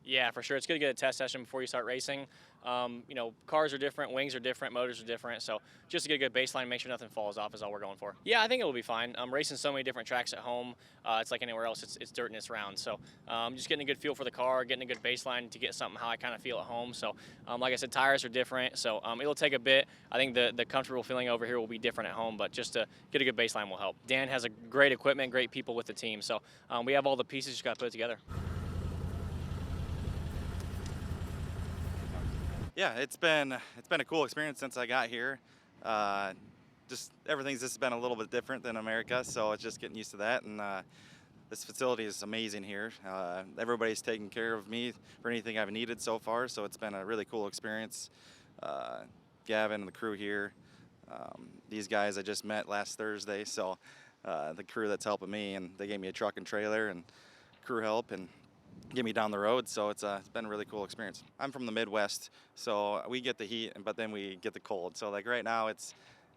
Yeah, for sure. It's good to get a test session before you start racing. You know, cars are different, wings are different, motors are different. So just to get a good baseline, make sure nothing falls off is all we're going for. Yeah, I think it will be fine. Racing so many different tracks at home. It's like anywhere else. It's dirt and it's round. So just getting a good feel for the car, getting a good baseline to get something how I kind of feel at home. So like I said, tires are different. So it'll take a bit. I think the comfortable feeling over here will be different at home, but just to get a good baseline will help. Dan has a great equipment, great people with the team. So we have all the pieces, just got to put it together. Yeah, it's been a cool experience since I got here. Just everything's just been a little bit different than America, so it's just getting used to that. And this facility is amazing here. Everybody's taken care of me for anything I've needed so far, so it's been a really cool experience. Gavin and the crew here, these guys I just met last Thursday, so the crew that's helping me, and they gave me a truck and trailer and crew help and get me down the road, so it's been a really cool experience. I'm from the Midwest, so we get the heat, but then we get the cold. So like right now it's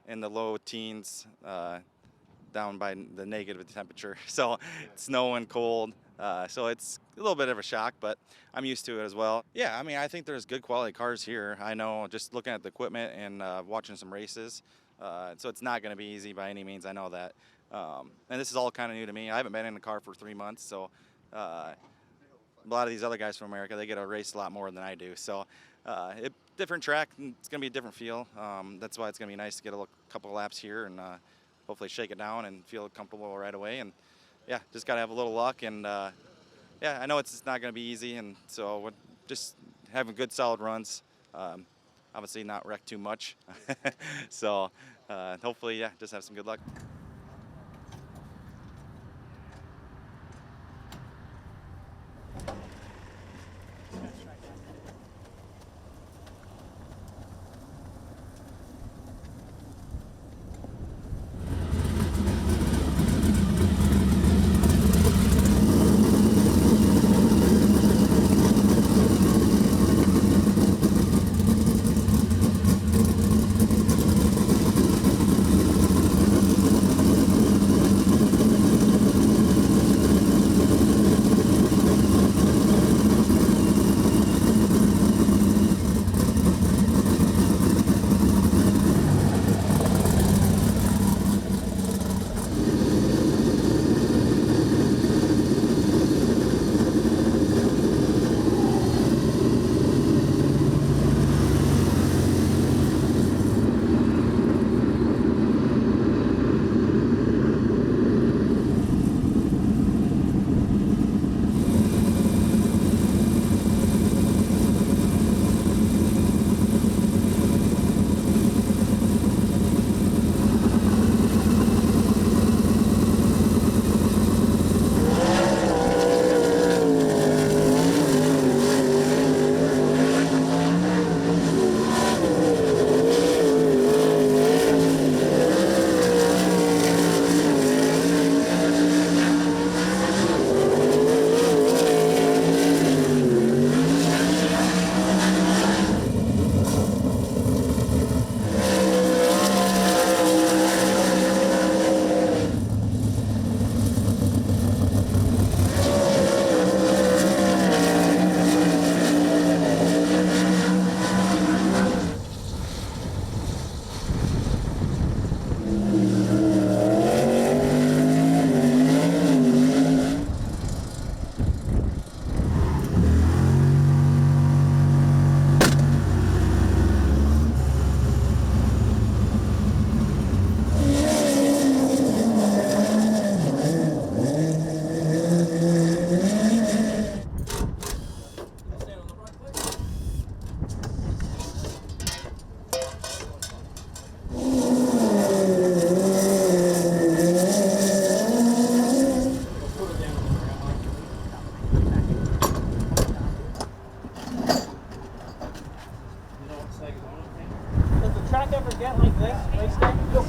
in the low teens, down by the negative temperature. So it's snowing, cold, so it's a little bit of a shock, but I'm used to it as well. Yeah, I mean, I think there's good quality cars here. I know just looking at the equipment and watching some races, so it's not going to be easy by any means. I know that. And this is all kind of new to me. I haven't been in a car for 3 months, so a lot of these other guys from America, they get to race a lot more than I do. So different track, it's going to be a different feel. That's why it's going to be nice to get a couple of laps here and hopefully shake it down and feel comfortable right away. And yeah, just got to have a little luck. And yeah, I know it's not going to be easy. And so we're just having good, solid runs. Obviously not wreck too much. So hopefully, yeah, just have some good luck.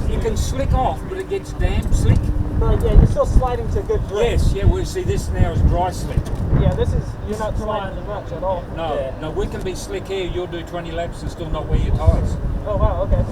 You can slick off, but it gets damn slick. But yeah, you're still sliding to good grip. Yes, yeah, we see this now is dry slick. Yeah, this is, you're not sliding much at all. No, yeah. No, we can be slick here, you'll do 20 laps and still not wear your tyres. Oh wow, okay.